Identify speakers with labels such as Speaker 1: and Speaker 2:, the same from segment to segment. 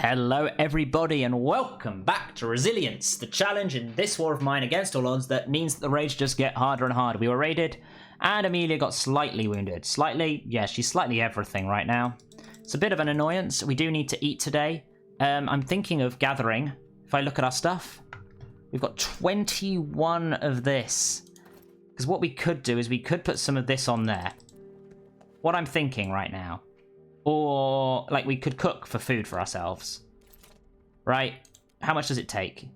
Speaker 1: Hello everybody and welcome back to Resilience, the challenge in this war of mine against all odds that means that the raids just get harder and harder. We were raided and Amelia got slightly wounded. Slightly, yeah, she's slightly everything right now. It's a bit of an annoyance. We do need to eat today. I'm thinking of gathering. If I look at our stuff, we've got 21 of this. Because what we could do is we could put some of this on there. What I'm thinking right now. Or, like, we could cook for food for ourselves. Right? How much does it take?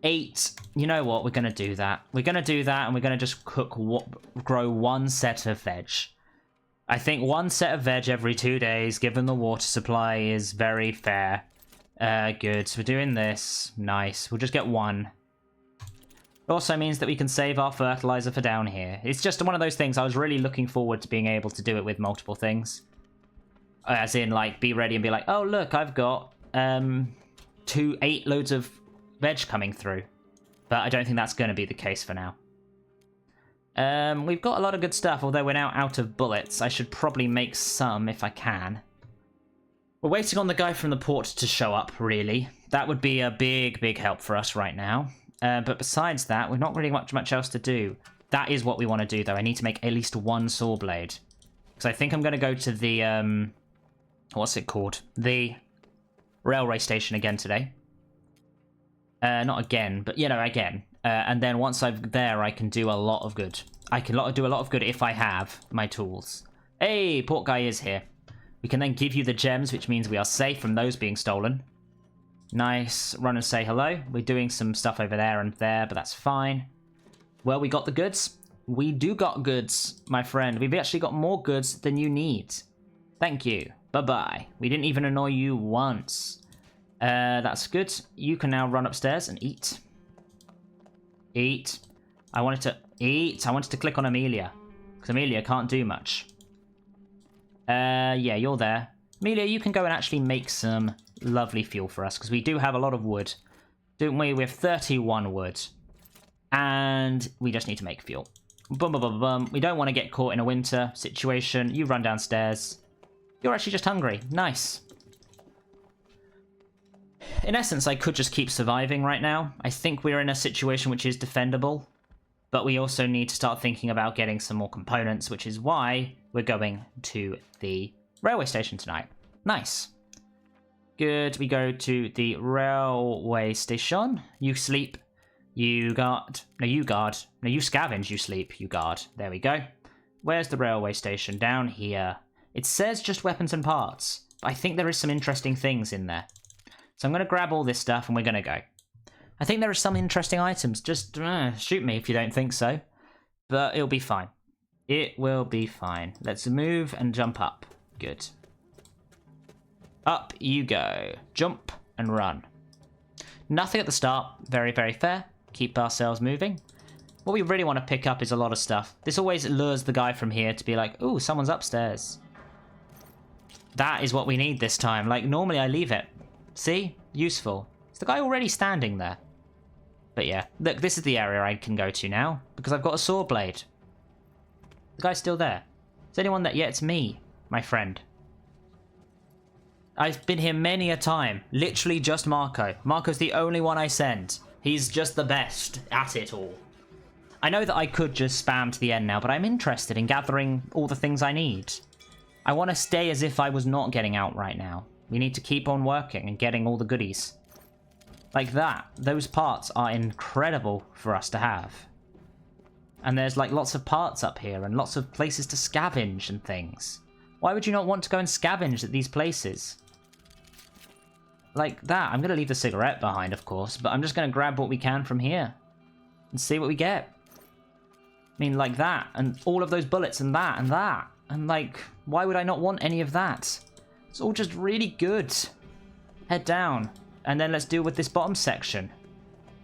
Speaker 1: 8. You know what? We're going to do that. We're going to do that, and we're going to just grow one set of veg. I think one set of veg every 2 days, given the water supply, is very fair. Good. So we're doing this. Nice. We'll just get one. It also means that we can save our fertilizer for down here. It's just one of those things. I was really looking forward to being able to do it with multiple things. As in, like, be ready and be like, oh, look, I've got 8 loads of veg coming through. But I don't think that's going to be the case for now. We've got a lot of good stuff, although we're now out of bullets. I should probably make some if I can. We're waiting on the guy from the port to show up, really. That would be a big, big help for us right now. But besides that, we've not really much else to do. That is what we want to do, though. I need to make at least one saw blade. Because I think I'm going to go to the... what's it called? The railway station again today. Not again, but, you know, again. And then once I'm there, I can do a lot of good. I can do a lot of good if I have my tools. Hey, port guy is here. We can then give you the gems, which means we are safe from those being stolen. Nice. Run and say hello. We're doing some stuff over there and there, but that's fine. Well, we got the goods. We do got goods, my friend. We've actually got more goods than you need. Thank you. Bye-bye. We didn't even annoy you once. That's good. You can now run upstairs and eat. Eat. I wanted to eat. I wanted to click on Amelia. Because Amelia can't do much. Yeah, you're there. Amelia, you can go and actually make some lovely fuel for us. Because we do have a lot of wood. Don't we? We have 31 wood. And we just need to make fuel. Bum, bum, bum, bum. We don't want to get caught in a winter situation. You run downstairs. You're actually just hungry. Nice. In essence, I could just keep surviving right now. I think we're in a situation which is defendable. But we also need to start thinking about getting some more components, which is why we're going to the railway station tonight. Nice. Good. We go to the railway station. You sleep. You guard. No, you guard. No, you scavenge. You sleep. You guard. There we go. Where's the railway station? Down here. It says just weapons and parts, but I think there is some interesting things in there. So I'm going to grab all this stuff and we're going to go. I think there are some interesting items. Just shoot me if you don't think so. But it'll be fine. It will be fine. Let's move and jump up. Good. Up you go. Jump and run. Nothing at the start. Very, very fair. Keep ourselves moving. What we really want to pick up is a lot of stuff. This always lures the guy from here to be like, ooh, someone's upstairs. That is what we need this time. Like, normally I leave it. See? Useful. Is the guy already standing there? But yeah. Look, this is the area I can go to now. Because I've got a saw blade. The guy's still there. Is anyone there? Yeah, it's me. My friend. I've been here many a time. Literally just Marco. Marco's the only one I send. He's just the best at it all. I know that I could just spam to the end now, but I'm interested in gathering all the things I need. I want to stay as if I was not getting out right now. We need to keep on working and getting all the goodies. Like that. Those parts are incredible for us to have. And there's like lots of parts up here and lots of places to scavenge and things. Why would you not want to go and scavenge at these places? Like that. I'm going to leave the cigarette behind, of course, but I'm just going to grab what we can from here and see what we get. I mean, like that, and all of those bullets, and that, and that. And, like, why would I not want any of that? It's all just really good. Head down. And then let's deal with this bottom section.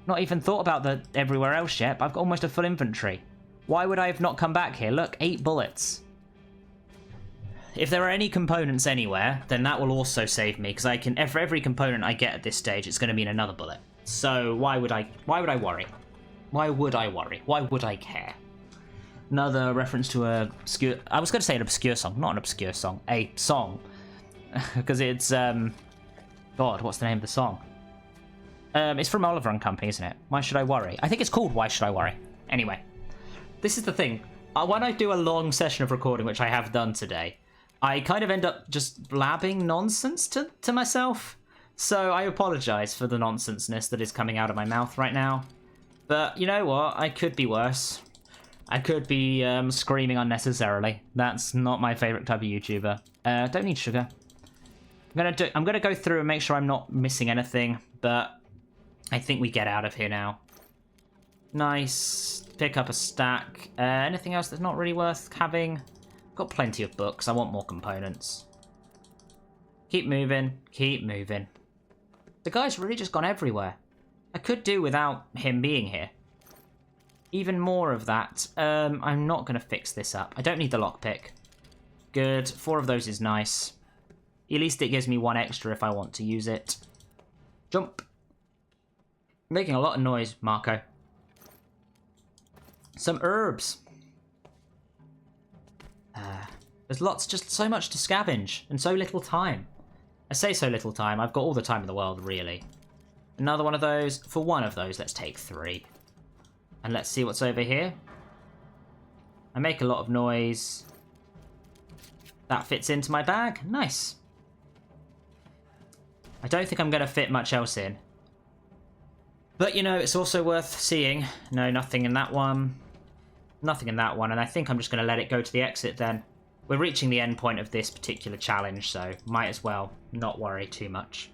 Speaker 1: Not even thought about the everywhere else yet, but I've got almost a full inventory. Why would I have not come back here? Look, 8 bullets. If there are any components anywhere, then that will also save me, because I can, for every component I get at this stage, it's going to mean another bullet. So why would I worry? Why would I worry? Why would I care? Another reference to a obscure... I was going to say an obscure song. Not an obscure song. A song. Because it's God, what's the name of the song? It's from Oliver and Company, isn't it? Why Should I Worry? I think it's called Why Should I Worry? Anyway, this is the thing. When I do a long session of recording, which I have done today, I kind of end up just blabbing nonsense to myself. So I apologise for the nonsenseness that is coming out of my mouth right now. But you know what? I could be worse. I could be screaming unnecessarily. That's not my favourite type of YouTuber. Don't need sugar. I'm gonna go through and make sure I'm not missing anything, but I think we get out of here now. Nice. Pick up a stack. Anything else that's not really worth having? Got plenty of books. I want more components. Keep moving. Keep moving. The guy's really just gone everywhere. I could do without him being here. Even more of that. I'm not going to fix this up. I don't need the lockpick. Good. 4 of those is nice. At least it gives me 1 extra if I want to use it. Jump. Making a lot of noise, Marco. Some herbs. There's just so much to scavenge and so little time. I say so little time, I've got all the time in the world, really. Another one of those. For 1 of those, let's take 3. And let's see what's over here. I make a lot of noise. That fits into my bag. Nice. I don't think I'm going to fit much else in. But, you know, it's also worth seeing. No, nothing in that one. Nothing in that one. And I think I'm just going to let it go to the exit then. We're reaching the end point of this particular challenge, so might as well not worry too much.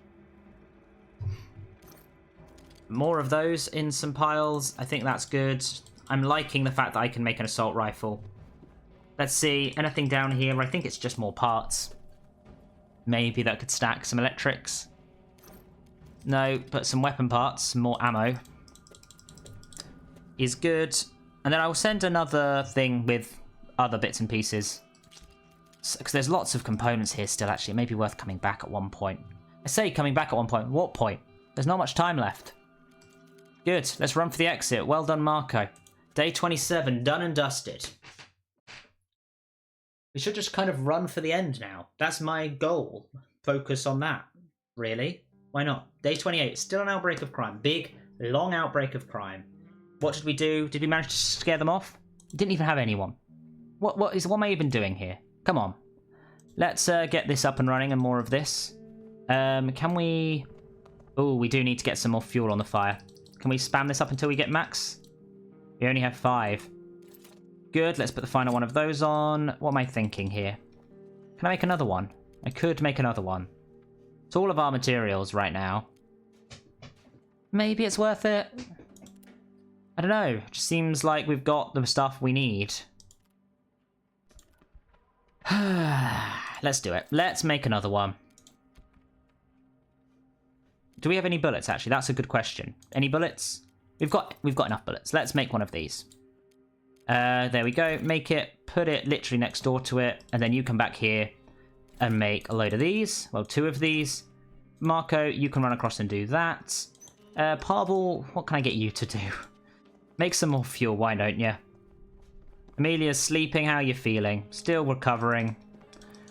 Speaker 1: More of those in some piles. I think that's good. I'm liking the fact that I can make an assault rifle. Let's see. Anything down here? I think it's just more parts. Maybe that could stack some electrics. No, but some weapon parts, some more ammo is good. And then I will send another thing with other bits and pieces. Because there's lots of components here still, actually. It may be worth coming back at one point. I say coming back at one point. What point? There's not much time left. Good. Let's run for the exit. Well done, Marco. Day 27, done and dusted. We should just kind of run for the end now. That's my goal. Focus on that. Really? Why not? Day 28, still an outbreak of crime. Big, long outbreak of crime. What did we do? Did we manage to scare them off? Didn't even have anyone. What am I even doing here? Come on. Let's get this up and running and more of this. Can we... Oh, we do need to get some more fuel on the fire. Can we spam this up until we get max? We only have 5. Good, let's put the final one of those on. What am I thinking here? Can I make another one? I could make another one. It's all of our materials right now. Maybe it's worth it. I don't know. It just seems like we've got the stuff we need. Let's do it. Let's make another one. Do we have any bullets, actually? That's a good question. Any bullets? We've got enough bullets. Let's make one of these. There we go. Make it, put it literally next door to it, and then you come back here and make a load of these. Well, 2 of these. Marco, you can run across and do that. Parble, what can I get you to do? Make some more fuel, why don't you? Amelia's sleeping, how are you feeling? Still recovering.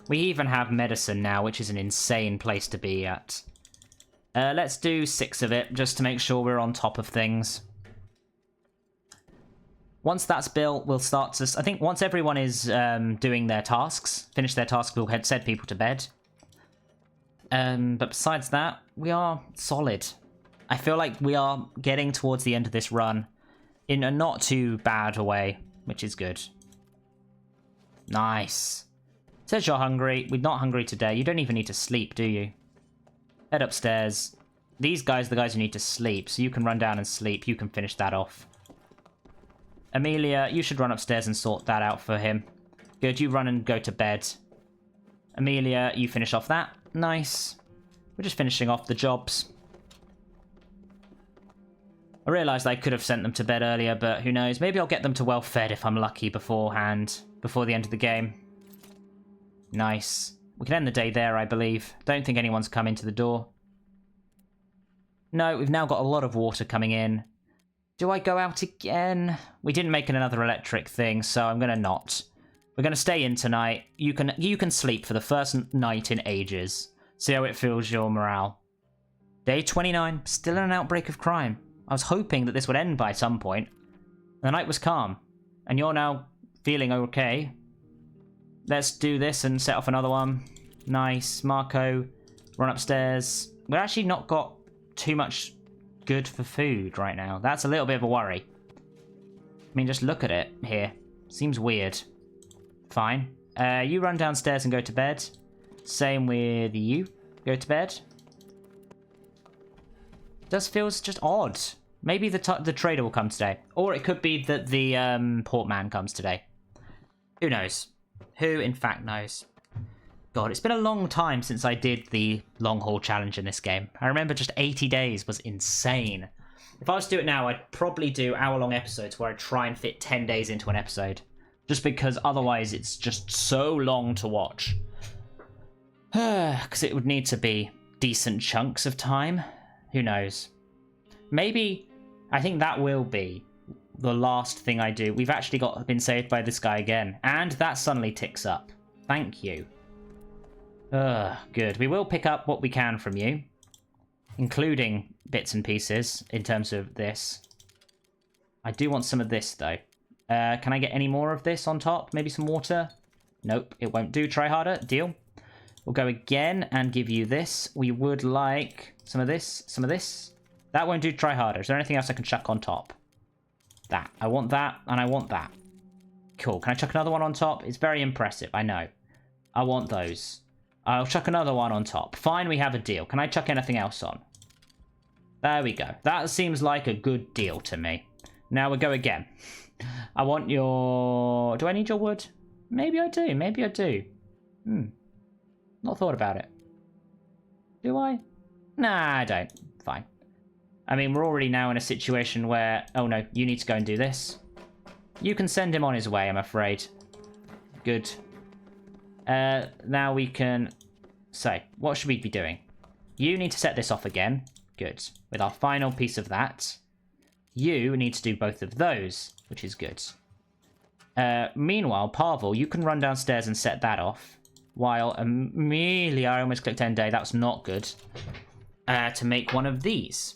Speaker 1: We even have medicine now, which is an insane place to be at. Let's do 6 of it, just to make sure we're on top of things. Once that's built, we'll start to... I think once everyone is doing their tasks, finish their tasks, we'll send people to bed. But besides that, we are solid. I feel like we are getting towards the end of this run in a not too bad a way, which is good. Nice. Says you're hungry. We're not hungry today. You don't even need to sleep, do you? Head upstairs. These guys are the guys who need to sleep, so you can run down and sleep. You can finish that off. Amelia, you should run upstairs and sort that out for him. Good, you run and go to bed. Amelia, you finish off that. Nice. We're just finishing off the jobs. I realised I could have sent them to bed earlier, but who knows. Maybe I'll get them to well-fed if I'm lucky beforehand, before the end of the game. Nice. We can end the day there, I believe. Don't think anyone's come into the door. No, we've now got a lot of water coming in. Do I go out again? We didn't make another electric thing, so I'm going to not. We're going to stay in tonight. You can sleep for the first night in ages. See how it feels your morale. Day 29, still in an outbreak of crime. I was hoping that this would end by some point. The night was calm, and you're now feeling okay. Let's do this and set off another one. Nice. Marco, run upstairs. We've actually not got too much good for food right now. That's a little bit of a worry. I mean, just look at it here. Seems weird. Fine. You run downstairs and go to bed. Same with you. Go to bed. Does feels just odd. Maybe the trader will come today. Or it could be that the portman comes today. Who knows? Who, in fact, knows? God, it's been a long time since I did the long haul challenge in this game. I remember just 80 days was insane. If I was to do it now, I'd probably do hour-long episodes where I try and fit 10 days into an episode. Just because otherwise it's just so long to watch. Because it would need to be decent chunks of time. Who knows? Maybe, I think that will be the last thing I do. We've actually been saved by this guy again. And that suddenly ticks up. Thank you. Good. We will pick up what we can from you. Including bits and pieces in terms of this. I do want some of this though. Can I get any more of this on top? Maybe some water? Nope, it won't do. Try harder. Deal. We'll go again and give you this. We would like some of this, some of this. That won't do. Try harder. Is there anything else I can chuck on top? That. I want that, and I want that. Cool. Can I chuck another one on top? It's very impressive, I know. I want those. I'll chuck another one on top. Fine, we have a deal. Can I chuck anything else on? There we go. That seems like a good deal to me. Now we go again. I want your... Do I need your wood? Maybe I do. Maybe I do. Not thought about it. Do I? Nah, I don't. Fine. I mean, we're already now in a situation where... Oh, no. You need to go and do this. You can send him on his way, I'm afraid. Good. Now we can... So, what should we be doing? You need to set this off again. Good. With our final piece of that. You need to do both of those, which is good. Meanwhile, Pavel, you can run downstairs and set that off. While Amelia, I almost clicked end day, that's not good. To make one of these.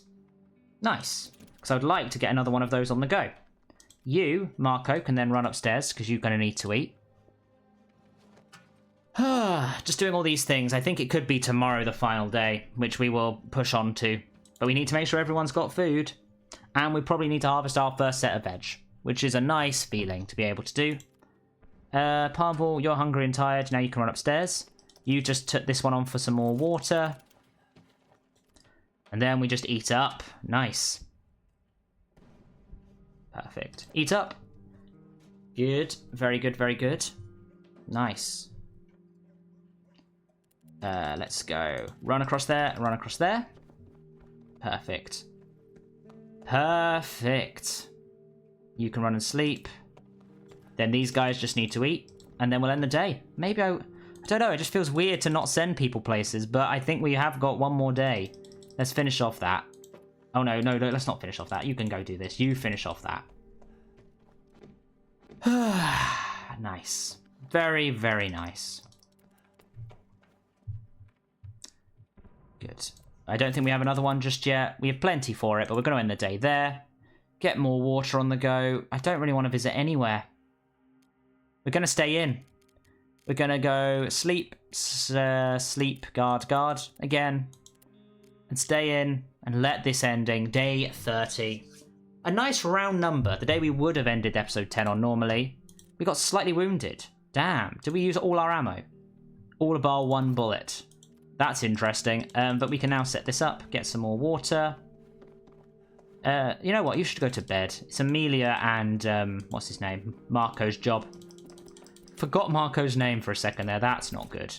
Speaker 1: Nice. Because I would like to get another one of those on the go. You, Marco, can then run upstairs, because you're going to need to eat. Just doing all these things. I think it could be tomorrow the final day, which we will push on to. But we need to make sure everyone's got food. And we probably need to harvest our first set of veg, which is a nice feeling to be able to do. Pavel, you're hungry and tired. Now you can run upstairs. You just took this one on for some more water. And then we just eat up. Nice. Perfect. Eat up. Good. Very good, very good. Nice. Let's go. Run across there, run across there. Perfect. Perfect. You can run and sleep. Then these guys just need to eat. And then we'll end the day. Maybe I don't know, it just feels weird to not send people places. But I think we have got one more day. Let's finish off that. Oh, no, let's not finish off that. You can go do this. You finish off that. Nice. Very, very nice. Good. I don't think we have another one just yet. We have plenty for it, but we're going to end the day there. Get more water on the go. I don't really want to visit anywhere. We're going to stay in. We're going to go sleep, sleep, guard, again. And stay in and let this ending, day 30. A nice round number, the day we would have ended episode 10 on normally. We got slightly wounded. Damn, did we use all our ammo? All bar one bullet. That's interesting, but we can now set this up, get some more water. You know what, you should go to bed. It's Amelia and, what's his name? Marco's job. Forgot Marco's name for a second there, that's not good.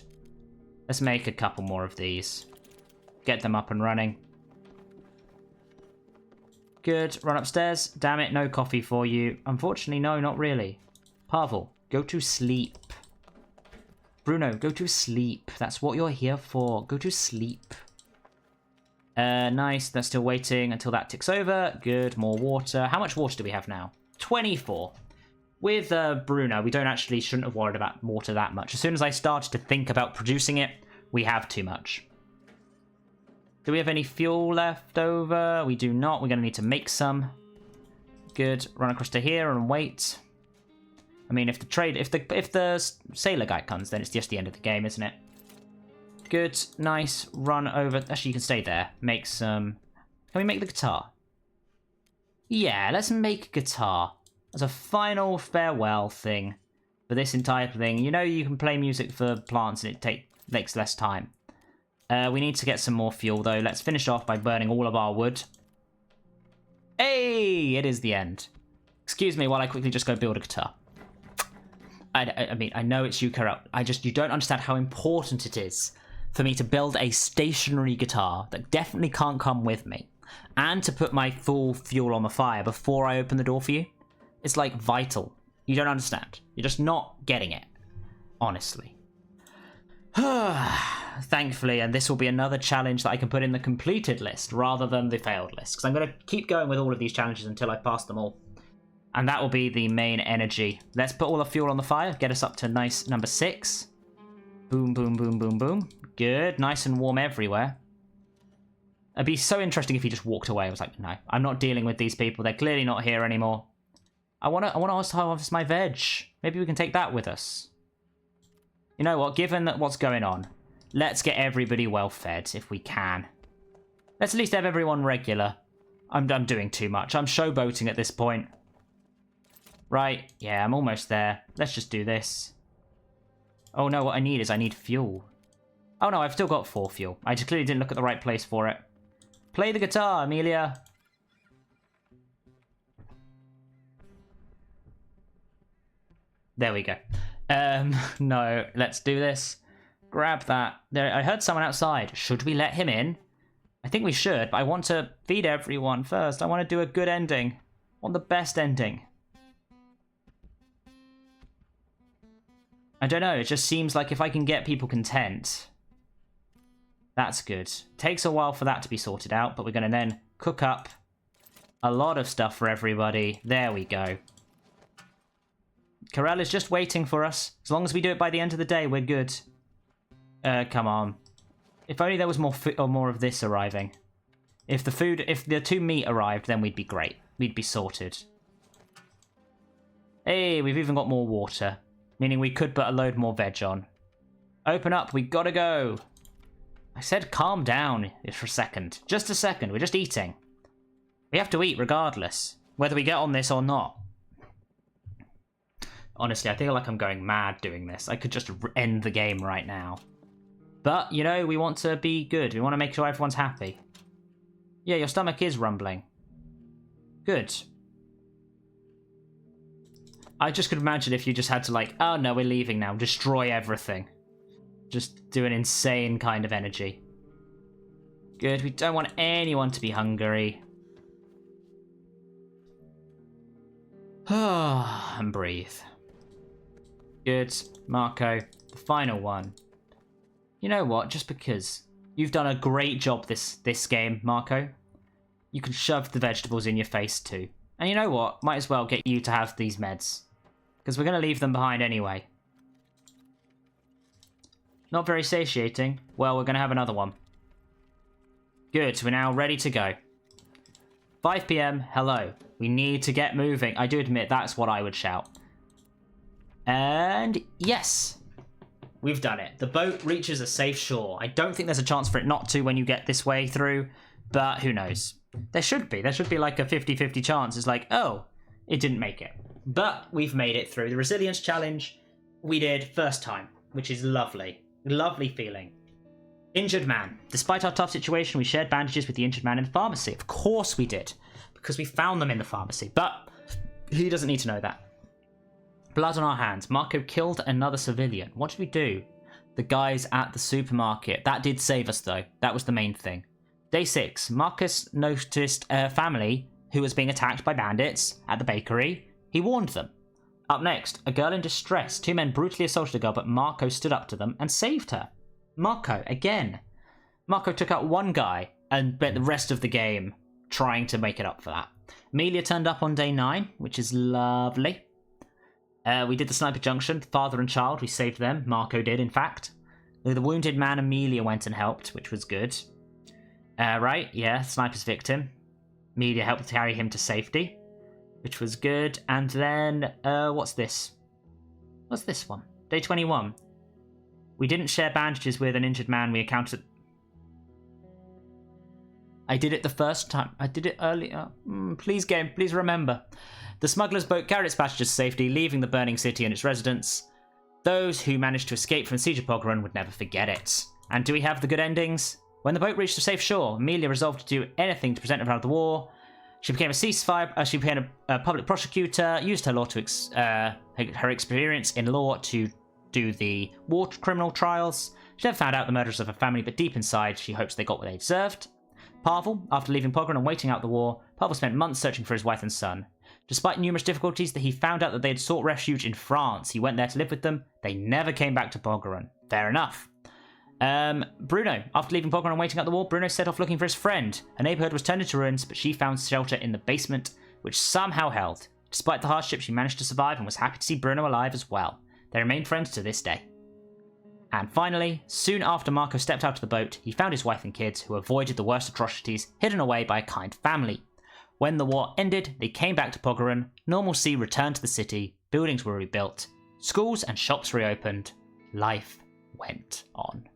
Speaker 1: Let's make a couple more of these. Get them up and running. Good, run upstairs. Damn it, no coffee for you. Unfortunately, no, not really. Pavel, go to sleep. Bruno, go to sleep. That's what you're here for. Go to sleep. Nice. They're still waiting until that ticks over. Good. More water. How much water do we have now? 24. With Bruno, we shouldn't have worried about water that much. As soon as I started to think about producing it, we have too much. Do we have any fuel left over? We do not. We're going to need to make some. Good. Run across to here and wait. I mean, if the sailor guy comes, then it's just the end of the game, isn't it? Good. Nice. Run over. Actually, you can stay there. Make some... Can we make the guitar? Yeah, let's make a guitar. As a final farewell thing for this entire thing. You know you can play music for plants and it takes less time. We need to get some more fuel, though. Let's finish off by burning all of our wood. Hey! It is the end. Excuse me while I quickly just go build a guitar. I mean, I know it's you, Carol. You don't understand how important it is for me to build a stationary guitar that definitely can't come with me. And to put my full fuel on the fire before I open the door for you. It's like vital. You don't understand. You're just not getting it. Honestly. Thankfully, and this will be another challenge that I can put in the completed list rather than the failed list. Because I'm going to keep going with all of these challenges until I pass them all. And that will be the main energy. Let's put all the fuel on the fire. Get us up to nice number 6. Boom, boom, boom, boom, boom. Good. Nice and warm everywhere. It'd be so interesting if he just walked away. I was like, no, I'm not dealing with these people. They're clearly not here anymore. I want to harvest my veg. Maybe we can take that with us. You know what? Given that what's going on, let's get everybody well fed if we can. Let's at least have everyone regular. I'm doing too much. I'm showboating at this point. Right. Yeah, I'm almost there. Let's just do this. Oh no, what I need fuel. Oh no, I've still got 4 fuel. I just clearly didn't look at the right place for it. Play the guitar, Amelia. There we go. No, let's do this. Grab that. There, I heard someone outside. Should we let him in? I think we should, but I want to feed everyone first. I want to do a good ending. I want the best ending. I don't know, it just seems like if I can get people content, that's good. Takes a while for that to be sorted out, but we're going to then cook up a lot of stuff for everybody. There we go. Carell is just waiting for us. As long as we do it by the end of the day, we're good. Come on. If only there was more of this arriving. If the 2 meat arrived, then we'd be great. We'd be sorted. Hey, we've even got more water. Meaning we could put a load more veg on. Open up, we gotta go. I said calm down for a second. Just a second, we're just eating. We have to eat regardless. Whether we get on this or not. Honestly, I feel like I'm going mad doing this. I could just end the game right now. But, you know, we want to be good. We want to make sure everyone's happy. Yeah, your stomach is rumbling. Good. I just could imagine if you just had to like, oh no, we're leaving now. Destroy everything. Just do an insane kind of energy. Good, we don't want anyone to be hungry. And breathe. Good. Marco, the final one. You know what? Just because you've done a great job this game, Marco, you can shove the vegetables in your face too. And you know what? Might as well get you to have these meds. Because we're going to leave them behind anyway. Not very satiating. Well, we're going to have another one. Good, we're now ready to go. 5 PM, hello. We need to get moving. I do admit that's what I would shout. And yes, we've done it. The boat reaches a safe shore. I don't think there's a chance for it not to when you get this way through, but who knows? There should be like a 50-50 chance. It's like, oh, it didn't make it. But we've made it through. The resilience challenge we did first time, which is lovely. Lovely feeling. Injured man. Despite our tough situation, we shared bandages with the injured man in the pharmacy. Of course we did, because we found them in the pharmacy. But he doesn't need to know that. Blood on our hands. Marco killed another civilian. What did we do? The guys at the supermarket. That did save us, though. That was the main thing. Day 6. Marcus noticed a family who was being attacked by bandits at the bakery. He warned them. Up next, a girl in distress. 2 men brutally assaulted a girl, but Marco stood up to them and saved her. Marco, again. Marco took out one guy and spent the rest of the game trying to make it up for that. Amelia turned up on day 9, which is lovely. We did the sniper junction, father and child. We saved them. Marco did, in fact. The wounded man, Amelia, went and helped, which was good. Right, yeah, sniper's victim. Media helped carry him to safety, which was good. And then, what's this? What's this one? Day 21. We didn't share bandages with an injured man we encountered. I did it the first time. I did it earlier. Please, game, please remember. The smuggler's boat carried its passengers to safety, leaving the burning city and its residents. Those who managed to escape from the siege of Pogron would never forget it. And do we have the good endings? When the boat reached a safe shore, Amelia resolved to do anything to prevent her out of the war. She became a ceasefire. She became a public prosecutor. Used her law to her experience in law to do the war criminal trials. She never found out the murders of her family, but deep inside, she hopes they got what they deserved. Pavel, after leaving Pogron and waiting out the war, Pavel spent months searching for his wife and son. Despite numerous difficulties, he found out that they had sought refuge in France. He went there to live with them. They never came back to Pogron. Fair enough. Bruno, after leaving Pogron and waiting out the war, Bruno set off looking for his friend. Her neighborhood was turned into ruins, but she found shelter in the basement, which somehow held. Despite the hardship, she managed to survive and was happy to see Bruno alive as well. They remain friends to this day. And finally, soon after Marco stepped out of the boat, he found his wife and kids, who avoided the worst atrocities hidden away by a kind family. When the war ended, they came back to Pogron, normalcy returned to the city, buildings were rebuilt, schools and shops reopened, life went on.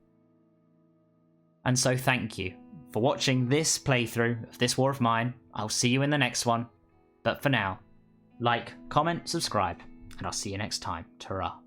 Speaker 1: And so thank you for watching this playthrough of this war of mine. I'll see you in the next one, but for now, like, comment, subscribe, and I'll see you next time. Ta-ra.